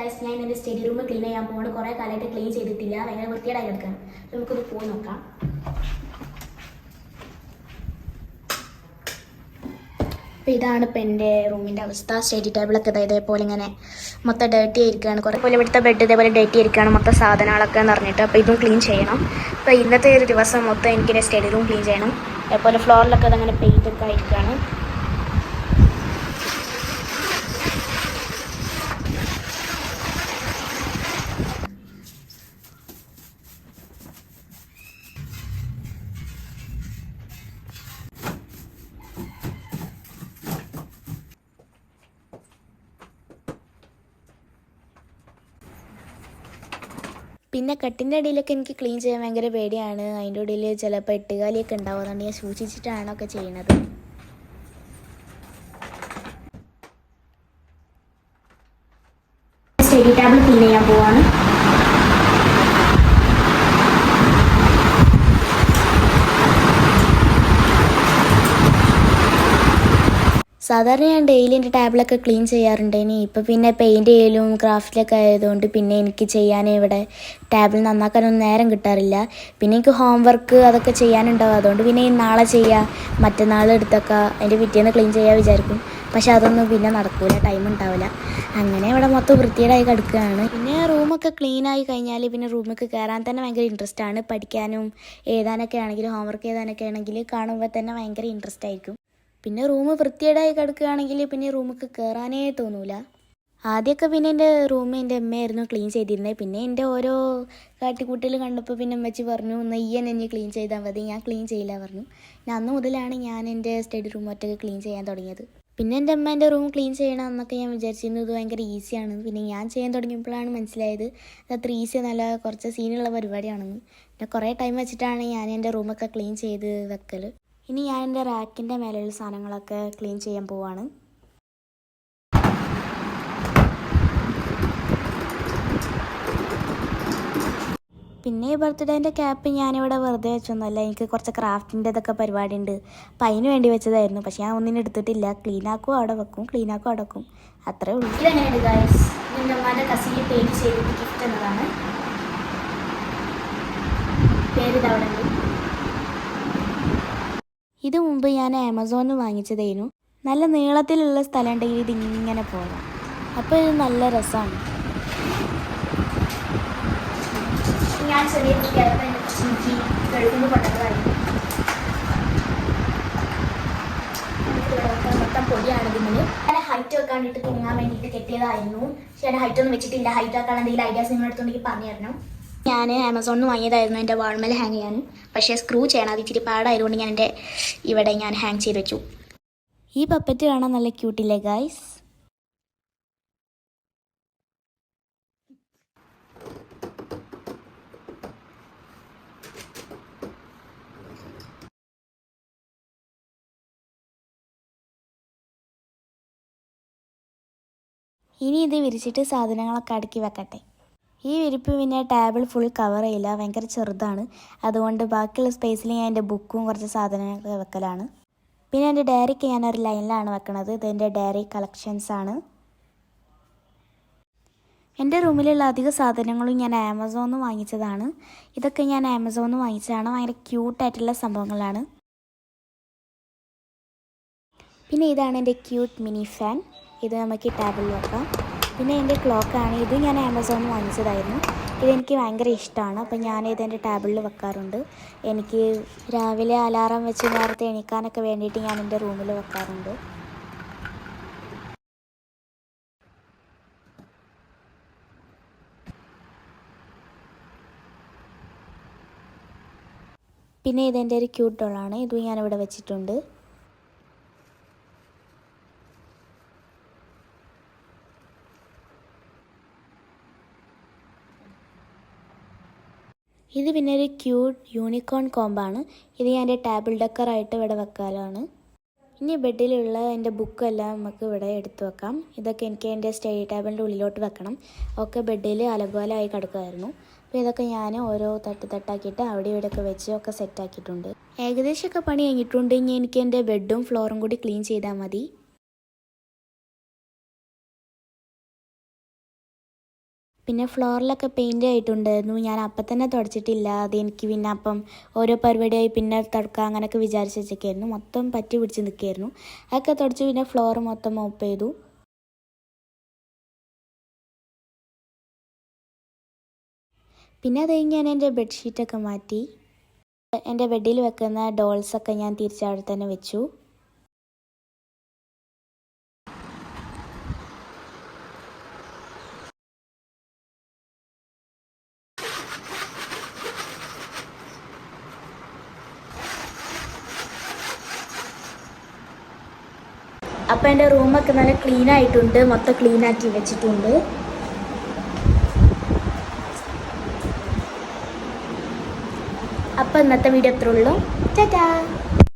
Guys, ഞാൻ എൻ്റെ study room clean ചെയ്യാൻ പോകുന്നു. കുറേ കാലമായിട്ട് ക്ലീൻ ചെയ്തിട്ടില്ല, ഭയങ്കര വൃത്തികേടായി കിടക്കണം. അപ്പോൾ നമുക്കൊന്ന് പോയി നോക്കാം. അപ്പോൾ ഇതാണ് ഇപ്പം എൻ്റെ റൂമിൻ്റെ അവസ്ഥ. സ്റ്റഡി ടേബിളൊക്കെ ഇതേപോലെ ഇങ്ങനെ മൊത്തം ഡേർട്ടി ആയിരിക്കുകയാണ്. കുറേ പോലെ ഇവിടുത്തെ ബെഡ് ഇതേപോലെ ഡേർട്ടി ആയിരിക്കുകയാണ്, മൊത്തം സാധനങ്ങളൊക്കെ എന്ന് പറഞ്ഞിട്ട്. അപ്പോൾ ഇതും ക്ലീൻ ചെയ്യണം. അപ്പോൾ ഇന്നത്തെ ഒരു ദിവസം മൊത്തം എനിക്ക് സ്റ്റഡി റൂം ക്ലീൻ ചെയ്യണം. അതേപോലെ ഫ്ലോറിലൊക്കെ അതങ്ങനെ പെയിൻ്റ് ഒക്കെ ആയിരിക്കുകയാണ്. പിന്നെ കട്ടിൻ്റെ അടിയിലൊക്കെ എനിക്ക് ക്ലീൻ ചെയ്യാൻ ഭയങ്കര പേടിയാണ്. അതിൻ്റെ ഇടയിൽ ചിലപ്പോൾ എട്ടുകാലിയൊക്കെ ഉണ്ടാവും. അതുകൊണ്ട് ഞാൻ സൂക്ഷിച്ചിട്ടാണ് ഒക്കെ ചെയ്യുന്നത്. സ്റ്റഡി ടേബിൾ ക്ലീൻ ചെയ്യാൻ പോവാണ്. സാധാരണ ഞാൻ ഡെയിലി എൻ്റെ ടാബിളൊക്കെ ക്ലീൻ ചെയ്യാറുണ്ട്. ഇപ്പോൾ പിന്നെ പെയിൻറ് ചെയ്യലും ക്രാഫ്റ്റിലൊക്കെ ആയതുകൊണ്ട് പിന്നെ എനിക്ക് ചെയ്യാൻ ഇവിടെ ടാബിൾ നന്നാക്കാനൊന്നും നേരം കിട്ടാറില്ല. പിന്നെ എനിക്ക് ഹോംവർക്ക് അതൊക്കെ ചെയ്യാനുണ്ടാവും. അതുകൊണ്ട് പിന്നെ നാളെ ചെയ്യാം, മറ്റന്നാൾ എടുത്തൊക്കെ അതിൻ്റെ പിറ്റേന്ന് ക്ലീൻ ചെയ്യാൻ വിചാരിക്കും. പക്ഷെ അതൊന്നും പിന്നെ നടക്കില്ല, ടൈം ഉണ്ടാവില്ല. അങ്ങനെ ഇവിടെ മൊത്തം വൃത്തികേടായി കിടക്കുകയാണ്. പിന്നെ റൂമൊക്കെ ക്ലീൻ ആയി കഴിഞ്ഞാൽ പിന്നെ റൂമൊക്കെ കയറാൻ തന്നെ ഭയങ്കര ഇൻട്രസ്റ്റ് ആണ്. പഠിക്കാനും എഴുതാനൊക്കെ ആണെങ്കിൽ, ഹോംവർക്ക് എഴുതാനൊക്കെ ആണെങ്കിൽ കാണുമ്പോൾ തന്നെ ഭയങ്കര ഇൻട്രസ്റ്റ് ആയിരിക്കും. പിന്നെ റൂം വൃത്തികേടായി കിടക്കുകയാണെങ്കിൽ പിന്നെ റൂമൊക്കെ കയറാനേ തോന്നൂല. ആദ്യമൊക്കെ പിന്നെ എൻ്റെ റൂം എൻ്റെ അമ്മയായിരുന്നു ക്ലീൻ ചെയ്തിരുന്നത്. പിന്നെ എൻ്റെ ഓരോ കാട്ടിക്കൂട്ടൽ കണ്ടപ്പോൾ പിന്നെ അമ്മച്ചി പറഞ്ഞു, നെയ്യൻ എന്നെ ക്ലീൻ ചെയ്താൽ മതി, ഞാൻ ക്ലീൻ ചെയ്യില്ല പറഞ്ഞു. പിന്നെ അന്ന് മുതലാണ് ഞാൻ എൻ്റെ സ്റ്റഡി റൂം ഒറ്റയ്ക്ക് ക്ലീൻ ചെയ്യാൻ തുടങ്ങിയത്. പിന്നെ എൻ്റെ അമ്മ എൻ്റെ റൂം ക്ലീൻ ചെയ്യണം എന്നൊക്കെ ഞാൻ വിചാരിച്ചിരുന്നത് ഭയങ്കര ഈസിയാണ്. പിന്നെ ഞാൻ ചെയ്യാൻ തുടങ്ങിയപ്പോഴാണ് മനസ്സിലായത് ഇത് അത്ര ഈസി എന്നല്ല, കുറച്ച് സീനുള്ള പരിപാടിയാണെന്ന്. പിന്നെ കുറേ ടൈം വെച്ചിട്ടാണ് ഞാൻ എൻ്റെ റൂമൊക്കെ ക്ലീൻ ചെയ്ത് വെക്കൽ. ഇനി ഞാൻ എൻ്റെ റാക്കിൻ്റെ മേലെയുള്ള സാധനങ്ങളൊക്കെ ക്ലീൻ ചെയ്യാൻ പോവാണ്. പിന്നെ ഈ ബർത്ത്ഡേൻ്റെ ക്യാപ്പ് ഞാനിവിടെ വെറുതെ വെച്ചൊന്നുമല്ല, എനിക്ക് കുറച്ച് ക്രാഫ്റ്റിൻ്റെ ഇതൊക്കെ പരിപാടി ഉണ്ട്. അപ്പം അതിന് വേണ്ടി വെച്ചതായിരുന്നു. പക്ഷെ ഞാൻ ഒന്നിനും എടുത്തിട്ടില്ല. ക്ലീൻ ആക്കും അവിടെ വെക്കും, ക്ലീൻ ആക്കും അവിടെ വെക്കും, അത്രേ ഉള്ളൂ. ഇതെങ്ങനെയുണ്ട് ഗൈസ്? എൻ്റെ അമ്മേൻ്റെ കസിന് പെയിൻറ്റ് ചെയ്തിട്ട് ഗിഫ്റ്റ് എന്നതാണ്. പേര് ഇതവിടെ ഉണ്ട്. ഇത് മുമ്പ് ഞാൻ ആമസോണിൽ നിന്ന് വാങ്ങിച്ചതായിരുന്നു. നല്ല നീളത്തിലുള്ള സ്ഥലം ഉണ്ടെങ്കിൽ ഇതിങ്ങനെ പോകാം. അപ്പോൾ ഇത് നല്ല രസമാണ്. ഞാൻ ചെറിയ മൊത്തം പൊടിയാണ് ഇതിന്. ഞാൻ ഹൈറ്റ് വെക്കാൻ വേണ്ടിയിട്ട് തുണങ്ങാൻ വേണ്ടിയിട്ട് കെട്ടിയതായിരുന്നു. പക്ഷെ ഞാൻ ഹൈറ്റ് ഒന്നും വെച്ചിട്ടില്ല. ഹൈറ്റ് വെക്കാൻ എന്തെങ്കിലും ഐഡിയാസ് നിങ്ങളെടുത്തുണ്ടെങ്കിൽ പറഞ്ഞു തരണം. ഞാൻ ആമസോണിൽ നിന്ന് വാങ്ങിയതായിരുന്നു എൻ്റെ വാൾമേൽ ഹാങ് ചെയ്യാൻ. പക്ഷേ സ്ക്രൂ ചെയ്യണം, അത് ഇച്ചിരി പാടായതുകൊണ്ട് ഞാൻ എൻ്റെ ഇവിടെ ഞാൻ ഹാങ് ചെയ്ത് വെച്ചു. ഈ പപ്പറ്റ് കാണാൻ നല്ല ക്യൂട്ടില്ലേ ഗൈസ്? ഇനി ഇത് വിരിച്ചിട്ട് സാധനങ്ങളൊക്കെ അടുക്കി വെക്കട്ടെ. ഈ വിരിപ്പ് പിന്നെ ടേബിൾ ഫുൾ കവർ ചെയ്യില്ല, ഭയങ്കര ചെറുതാണ്. അതുകൊണ്ട് ബാക്കിയുള്ള സ്പേസിൽ ഞാൻ എൻ്റെ ബുക്കും കുറച്ച് സാധനങ്ങളൊക്കെ വെക്കലാണ്. പിന്നെ എൻ്റെ ഡയറിക്ക് ഞാനൊരു ലൈനിലാണ് വെക്കണത്. ഇത് എൻ്റെ ഡയറി കളക്ഷൻസ് ആണ്. എൻ്റെ റൂമിലുള്ള അധിക സാധനങ്ങളും ഞാൻ ആമസോണിൽ നിന്ന് വാങ്ങിച്ചതാണ്. ഇതൊക്കെ ഞാൻ ആമസോണിൽ നിന്ന് വാങ്ങിച്ചതാണ്. ഭയങ്കര ക്യൂട്ടായിട്ടുള്ള സംഭവങ്ങളാണ്. പിന്നെ ഇതാണ് എൻ്റെ ക്യൂട്ട് മിനി ഫാൻ. ഇത് നമുക്ക് ടേബിളിൽ വെക്കാം. പിന്നെ എൻ്റെ ക്ലോക്കാണ്. ഇത് ഞാൻ ആമസോണിൽ വാങ്ങിച്ചതായിരുന്നു. ഇതെനിക്ക് ഭയങ്കര ഇഷ്ടമാണ്. അപ്പം ഞാനിതെൻ്റെ ടേബിളിൽ വെക്കാറുണ്ട്. എനിക്ക് രാവിലെ അലാറം വെച്ച് നേരത്തെ എണീക്കാനൊക്കെ വേണ്ടിയിട്ട് ഞാൻ എൻ്റെ റൂമിൽ വെക്കാറുണ്ട്. പിന്നെ ഇതെൻ്റെ ഒരു ക്യൂട്ട് ഡോളാണ്. ഇതും ഞാനിവിടെ വെച്ചിട്ടുണ്ട്. ഇത് പിന്നെ ഒരു ക്യൂട്ട് യൂണിക്കോൺ കോമ്പാണ്. ഇത് ഞാൻ എൻ്റെ ടേബിൾ ഡെക്കറായിട്ട് ഇവിടെ വെക്കാനാണ്. ഇനി ബെഡിലുള്ള എൻ്റെ ബുക്കെല്ലാം നമുക്ക് ഇവിടെ എടുത്തു വെക്കാം. ഇതൊക്കെ എനിക്ക് എൻ്റെ സ്റ്റഡി ടേബിളിൻ്റെ ഉള്ളിലോട്ട് വെക്കണം. ഒക്കെ ബെഡിൽ അലങ്കോലമായി കിടക്കുമായിരുന്നു. അപ്പോൾ ഇതൊക്കെ ഞാൻ ഓരോ തട്ടാക്കിയിട്ട് അവിടെ ഇവിടെയൊക്കെ വെച്ച് ഒക്കെ സെറ്റാക്കിയിട്ടുണ്ട്. ഏകദേശമൊക്കെ പണി കഴിഞ്ഞിട്ടുണ്ട്. ഇനി എനിക്ക് എൻ്റെ ബെഡും ഫ്ലോറും കൂടി ക്ലീൻ ചെയ്താൽ മതി. പിന്നെ ഫ്ലോറിലൊക്കെ പെയിൻ്റ് ആയിട്ടുണ്ടായിരുന്നു. ഞാൻ അപ്പം തന്നെ തുടച്ചിട്ടില്ല. അത് എനിക്ക് പിന്നെ അപ്പം ഓരോ പരിപാടിയായി പിന്നെ തുടക്കുക അങ്ങനെയൊക്കെ വിചാരിച്ച് വെച്ചേക്കായിരുന്നു. മൊത്തം പറ്റി പിടിച്ച് നിൽക്കുകയായിരുന്നു. അതൊക്കെ തുടച്ച് പിന്നെ ഫ്ലോർ മൊത്തം മോപ്പ് ചെയ്തു. പിന്നെ അത് കഴിഞ്ഞ് ഞാൻ എൻ്റെ ബെഡ്ഷീറ്റൊക്കെ മാറ്റി. എൻ്റെ ബെഡിൽ വെക്കുന്ന ഡോൾസൊക്കെ ഞാൻ തിരിച്ചവിടെ തന്നെ വെച്ചു. അപ്പോൾ എൻ്റെ റൂമൊക്കെ നല്ല ക്ലീൻ ആയിട്ടുണ്ട്. മൊത്തം ക്ലീനാക്കി വെച്ചിട്ടുണ്ട്. അപ്പോൾ ഇന്നത്തെ വീഡിയോ അത്രേ ഉള്ളൂ. ടാറ്റാ.